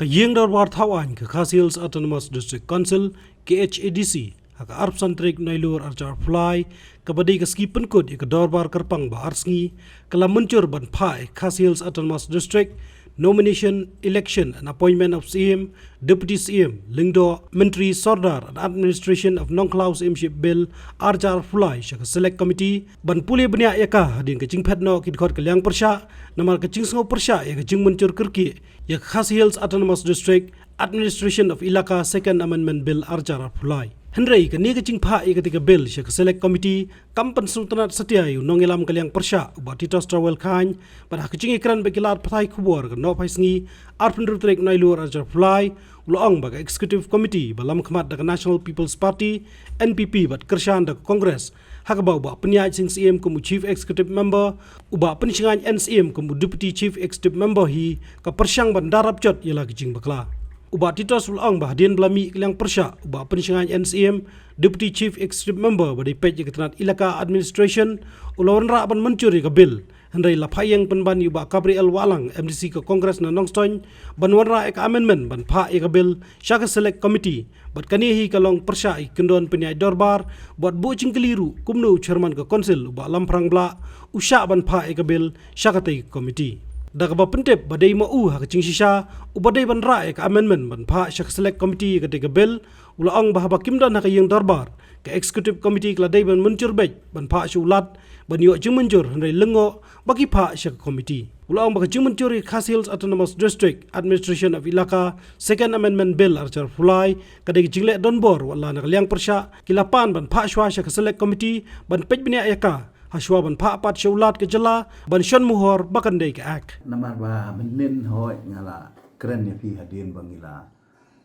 Kayeng Darbar Thawan ke Khas Hills Autonomous District Council KHADC haka arp santrik nailur arjar fly kabadi ke ski penkut ke Darbar Kerpang ba arsngi kala muncur ban phai Khas Hills Autonomous District nomination election and appointment of CM deputy CM lingdo menteri sordar and administration of non-clause imship bill arjar fly shaka select committee ban pule bnya yaka hadin ke jingphet no kid khot ke liang persha namar ke jingsngo persha ya ke jing muncur kerki ya Khas Hills Autonomous District administration of ilaka second amendment bill arjar fly Henry ke ni ke jingpha ya ketika bill shaka select committee kampan sultanat setia yu nongilam ke liang persha ubat titos travel khan pada ke jing ikran bekilar patai kubur ke no paisngi arpendur trek nailur arjar fly ulang baga executive committee balam khmat da National People's Party NPP bat kershan da Congress hak ba uba penyaj sing CM kumu chief executive member uba penisngan NCM kumu deputy chief executive member hi ka persyang ban darab jot yala kijing bakla uba titos ulang bah dien belami keliang persya uba penisngan NCM deputy chief executive member badai pej ketenat ilaka administration ulawan ra ban mencuri ka bill Hendai lapayang penban yuba Gabriel Walang MDC ke Kongres na Nongstoin ban wanra ek amendment ban pha ek bill syaka select committee bat kanihi kalong persya ikendon penyai dorbar buat bu cingkeliru kumnu chairman ke konsil uba lamprang bla usya ban pha ek bill syaka tai committee Dagaba pentep badai mau ha kecing sisa ubadai ban ra ek amendment ban pha syaka select committee ke tega bill ulaang bahaba kimdan ha kayeng dorbar ke executive committee keladai ban muncur bej ban pha syulat ban yo jing muncur hendai lengo bagi pha syaka committee ulaang baka jing muncur Khas Hills Autonomous District administration of ilaka second amendment bill archar fulai kadai jingle donbor wala na liang persya kilapan ban pha sywa syaka select committee ban pej bini ayaka Hashwa ban pha pat syulat ke jela ban shon muhor bakan dei ke ak namar ba menin hoi ngala keren ya fi hadin bangila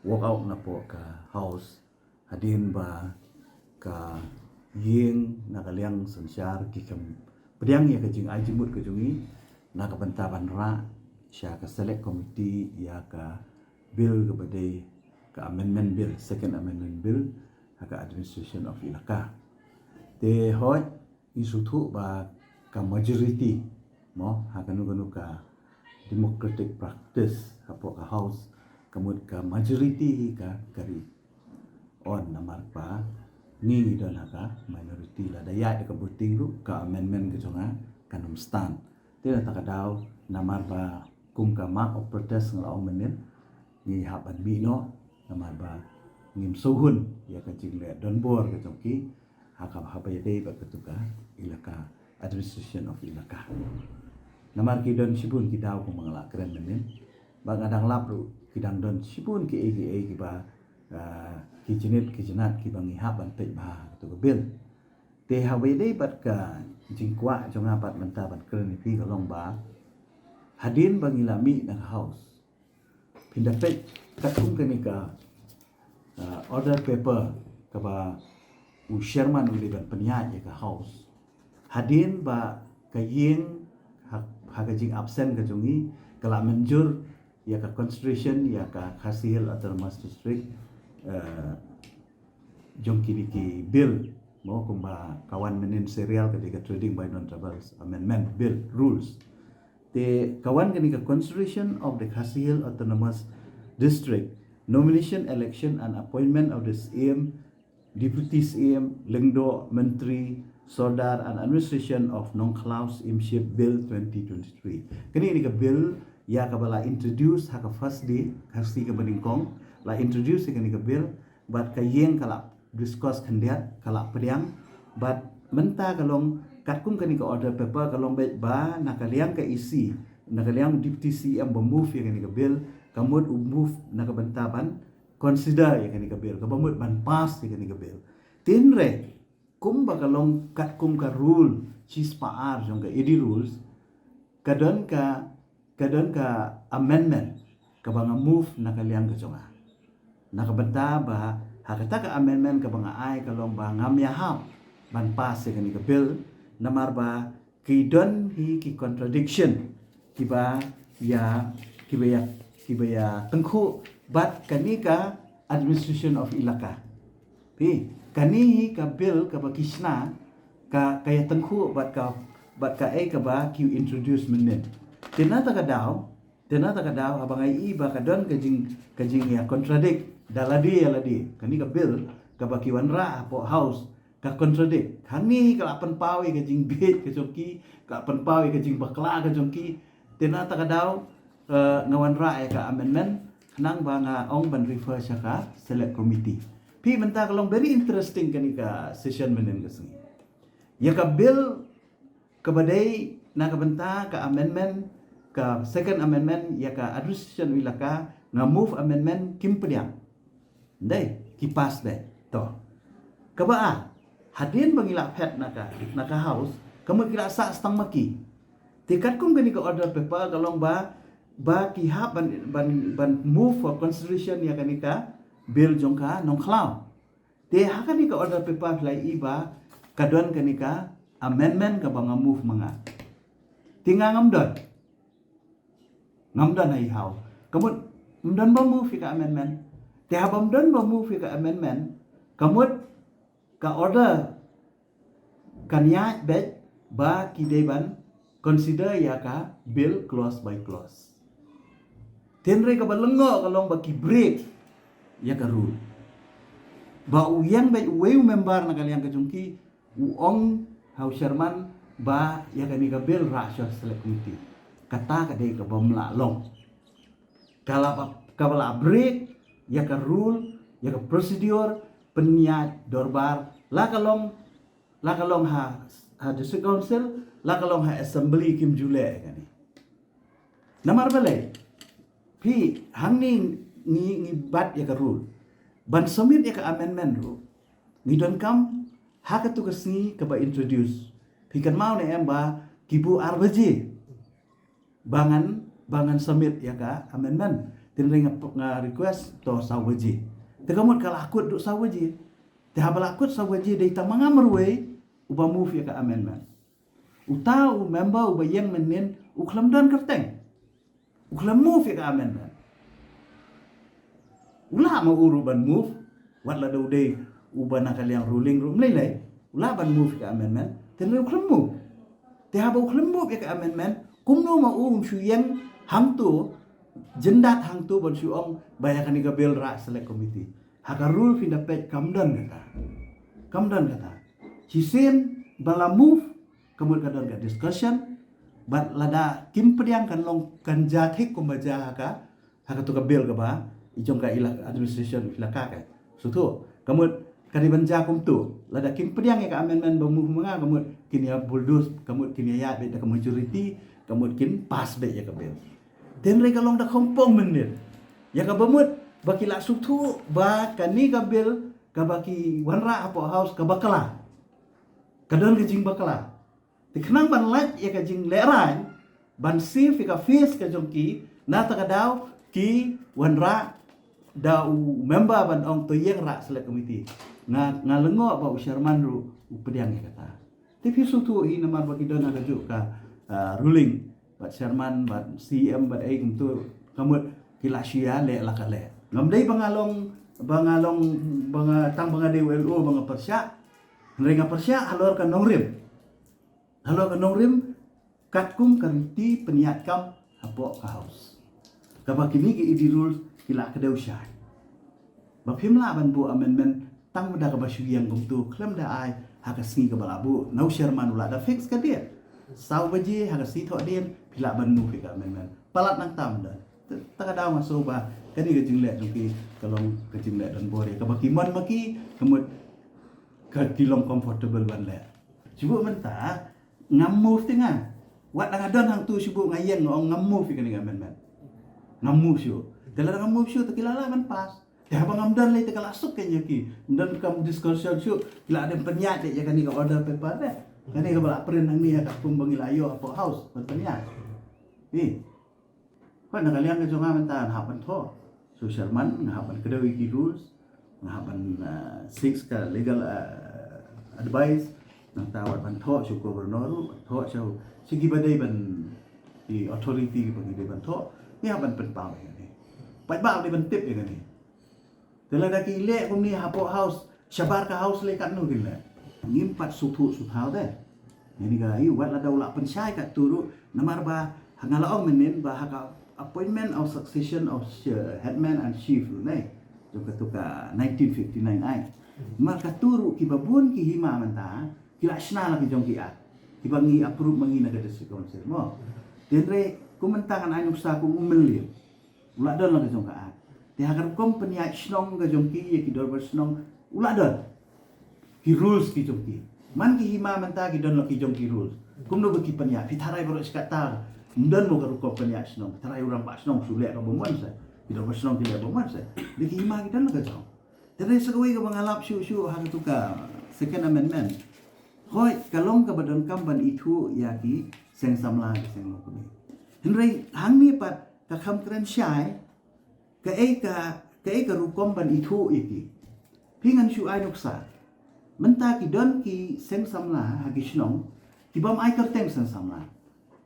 walk out na po ka house hadin ba ka yeng nakaliang sansyar ki kam pediang ya ka jing ai jimut ke jungi na ka banta ban ra sya ka select committee ya ka bill ke badai ka amendment bill second amendment bill ka administration of ilaka te hoi isu thu ba ka majority mo ha kanu ka democratic practice hapo ka house kamut ka majority ka kari on namar pa ni don ka minority la daya ka voting lu ka amendment ke jonga kanum stand tira ta daw namar ba kum ka mark of protest ngala menin ni haban bi no namar ba ngim sohun ya ka jingle don bor ke jongki haka habay day ba ketuka ilaka administration of ilaka namar ki don sibun ki daw ko mga keren menin bang adang lapru ki dang don sibun ki aka ki ba ki jinat ki bang ihaban pej ba to bil te habay day bat ka jingkwa jonga pat menta bat keren fi ka long ba hadin bang ilami na house pinda pej katung kanika order paper ka ba Sherman uliban penyat ya ke house hadin ba kayeng hakajing absen ke jungi kala menjur ya ke constitution ya ke Khas Hills Autonomous District jongki biki bill mo kumba kawan menin serial ketika trading by non travelers amendment bill rules te kawan ketika constitution of the Khas Hills Autonomous District nomination election and appointment of the CM Deputy CM Lengdo Menteri Sordar and Administration of Non-Clause Imship Bill 2023. Kini ini ke bill ya kabala introduce haka first day kasi ke beningkong la introduce kini ke bill bat kayeng kala discuss kandiat kala pediang bat menta kalong katkum kini ke order paper kalong baik ba nakaliang ke isi nakaliang deputy CM move ya kini ke bill kamut move nakabentaban consider ya kani kabil kabamut ban pass ya kani kabil tinre kum bakalong kat kum ka rule chis paar jong ka edi rules kadon ka amendment ka banga move nakaliang ka jonga nakabenta ba hakata ka amendment ka banga ai kalong ba ngam ya hap ban pass ya kani kabil namar ba kidon hi ki contradiction kiba ya tengku bat kanika administration of ilaka pi kani ka bill ka bakisna ka kaya tengku bat ka ai ka ba ki introduce menin tinata ka daw Tena tak ada abang ai ba kadon kajing ya contradict daladi ya ladi kani ka bill ka baki wanra po house ka contradict kani ka apan pawi kajing bit ka jongki ka apan pawi kajing bakla ka jongki tena tak ada ngawanra ya ka amendment nang ba nga ong ban refer siya ka select committee pi menta kalong very interesting kani ka session menen kasni ya ka bill ka badai na ka benta ka amendment ka second amendment ya ka administration wilaka nga move amendment kim pediang dai ki pass dai to ka ba hadin bangila pet naka house kamu kira sa stang maki tikat kum gani ka order paper kalong ba ki ha ban move for consideration ya kanika bill jongka nong klau te ha kanika order paper lai iba kadon kanika amendment ka banga move manga tinga ngamdan ai hau kamut mdan ba move ka amendment te ha bamdan ba move ka amendment kamut ka order kanya bet ba kideban consider ya ka bill clause by clause tenre ka balengo kalong ba ki break ya ka rule ba uyang ba uweu member na kaliang kajungki uong hau Sherman ba ya kani ka bill rasyo select committee kata ka dei ka bomla long kala break ya ka rule ya ka procedure peniat dorbar la kalong ha district council la kalong ha assembly kim jule kani namar bale pi hangning ni bat ya ka rule ban submit ya ka amendment ru ni don kam ha ka tu kasni ka ba introduce pi kan mau ne emba kibu arbaji bangan submit ya ka amendment tinring nga request to sawaji tegamot kala akut duk sawaji te habal akut sawaji dei tamanga merwe uba move ya ka amendment utau member uba yang menen uklam dan kerteng uklam move ya ka amendment ula ma uruban move wala do dei uba na kaliang ruling room lele ula ban move ka amendment tinring uklam move te habal uklam move ya ka amendment kumno ma syuyang hangtu jendat hangtu bon syuong bayakan ni bill ra select committee haka rule finda page kamdan kata cisen bala move kamut kadon ka discussion bat lada kim pediang kan long kan jathik kumbaja haka tu ka bill ka ba ijong ka ilak administration ilaka ka sutu kamut kadiban ja kum tu lada kim pediang ka amendment ba move mga kamut kinia bulldoze kamut kinia ya be ka majority kamut kin pas be ya ka bill den re kalong da kompong menit ya ka bamut bakila sutu ba kani ka bill ka baki wanra apo house ka bakala kadon ke jing bakala tiknang ban lat ya ka jing leran ban sif ka face ka jongki na ta ka daw ki wanra da member ban ong to yeng ra select committee nga lengo ba Sherman ru pediang ya kata tapi sutu hi namar baki don ada juga ruling bat Sherman bat CM bat ai kumtu kamut kilasia le la kale ngamdai bangalong tang bangade WLO banga persya renga persya halor ka nongrim katkum kariti peniat kam apo ka house kabakini ki idi rules kila ka daw siya bapimla ban bu amendment tang da ka basyuyang kumtu klam da ai hakasni ka balabu nau Sherman ula da fix ka dia sau baji hakasi tho dien pila ban nu ka amendment palat nang tam da taka daw maso ba kani ka jingle ki kalong ka jingle dan bore ka bakiman maki kemut ka kilong comfortable ban le sibu menta ngamove tinga wat nang adon hang tu sibu ngayen ngong ngamove kani amendment ngamove syu dalam ngamove syu takilala man pas ya bang amdan le takala asuk kanya ki dan kam discussion syu kila ada penyat ya kani ka order paper de kani ka bala pren nang ni ka kumbang ilayo apo house penyat Kau nak kalian kejongan mentan hapan tho, so Sherman hapan kedawi ki rules, hapan six ka legal advice, nang tawat ban tho so gubernur, tho so sigi badai ban di authority bagi dia ban tho, ni hapan penpau ni, pai bau dia ban tip ni. Dalam dah kile kum ni hapo house, syabar ka house le kat nu kile, ngimpat sutu sutau deh. Ini ka iu wat la daula pensyai kat turu, namar ba hangalaong menen ba haka appointment of succession of headman and chief nai jong katuka 1959 ai maka turu ki babun ki hima manta ki laksana lagi jong ki a ki bangi approve mangi naga district council mo denre kumentangan ai nuksa ku umeli ula don lagi jong ka a ti hagar kom peniak snong ga jong ki dor snong ula don ki rules ki jong ki man ki hima manta ki don lagi jong ki rules kum no ki peniak pitharai boro skata mundan mo garu ko peniak snong pitharai urang pak snong sulek ka bomon sa ki dor snong ki le bomon sa di ki hima ki don lagi jong Jadi sekali ke mengalap syuk-syuk hal itu ka second amendment. Hoi kalong ke badan kamban itu yaki seng samla ke seng lokuni. Henry hang ni pat ka kam keren syai ka rukom ban itu iki. Pingan syuk ai nuksa. Menta ki don ki seng samla hagi snong ki bam ai kerteng seng samla.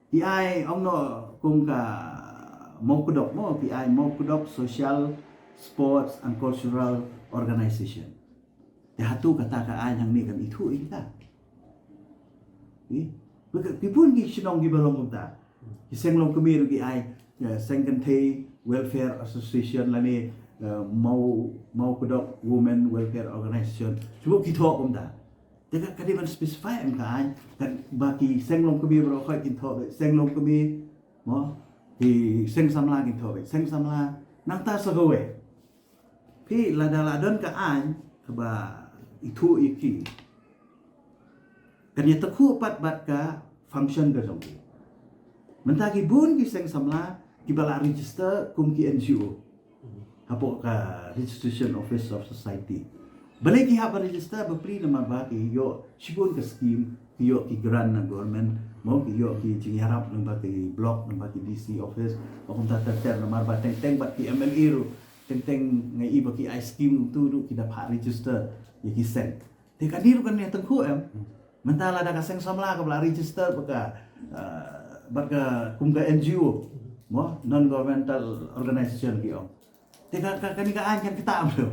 Ki ai ong no kum ka mau kudok mo ki ai mau kudok social sports and cultural organization. Hatu kata ka ay yang ni kan itu kita. Pipun ki sinong ki balong kita. Ki senglong kemir ki ay Sengkentay Welfare Association lani mau kedok Women Welfare Organization. Cuba kita kita. Teka kadiban specify am ka ay kan baki senglong kemir bro koi kita senglong kemir mo ki seng samla kita seng samla nang ta sagawe. Pi lada-ladon ka an keba itu iki kanya tekhu pat bat ka function ka jong mentagi bun ki seng samla ki bala register kum ki NGO hapo ka registration office of society balik ki haba register bapri nama ba ki yo sibun ka scheme ki yo ki grant na government mo ki yo ki jingharap nang ba ki block nang ba ki DC office o kum tata ter nama ba teng bat ki MLE ru teng ngai iba ki ice cream tu du kita pak register ya ki sen te ka diru kan ya tengku mentala da ka seng samla ka bla register baka kum ka NGO mo non governmental organization ki te ka ni ka an kan kita bro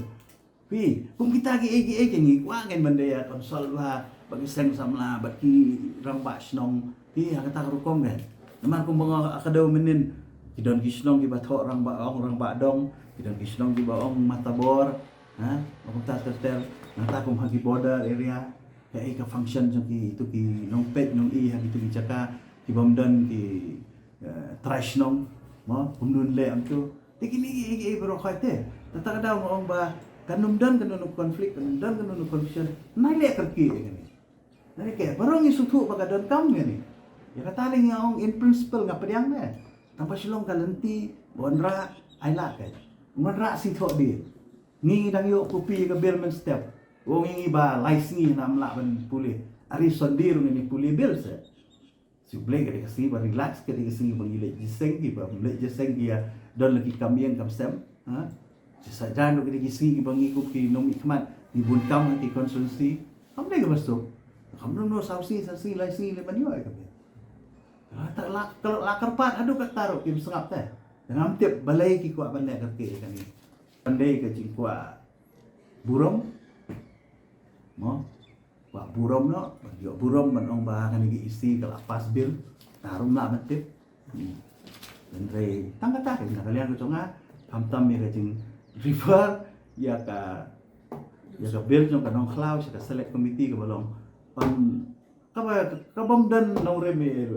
pi kum kita ki ngi kwa ngen bande ya konsol ba bagi seng samla baki ramba snong pi ha kata rukom kan namar kum bang akadaw menin kidon kisnong ki bathok orang ba dong dan kisnong di bawah matabor, aku tak tertel, nanti aku bagi border area, kayak function jengki itu ki nongpet nong hang itu ki jaka ki bomdan ki trash nong, mo kumdun le amtu, tikini bro khaite, tata kada orang ba kanumdan kanun konflik, kanumdan kanun confusion, naik kerki ini, naik kayak barang isu tu bagadon kamu ni, ya kata ni yang in principle ngapa dia ni, tanpa silong kalenti, bonra, aila kan. Madra si thok di ngi dang yo kopi ke Belman step wong ngi ba lais ngi nam la ban puli ari sondir ngi puli bel se si blek ke kasi ba relax ke kasi bang ile jiseng ki ba le jiseng dia don lagi kamien kam sem si sajan ke kasi bang ikut ki nom ikmat di bun kam ki konsumsi am le ke masuk kam no sausi sasi lais ngi le man yo ke tak la kalau lakar pat aduh kat taruh ki sengap teh dengan tiap balai ki kuat bandai kerke kan ni pandai ke cing kuat burung mo kuat burung no bagi burung man ong ba kan gi isi ke lapas bil tarum la matip dan re tang kata kan kalian ko conga pam-tam ya cing river ya ka bil jong kanong cloud ka select committee ke balong pam ka bom dan nong reme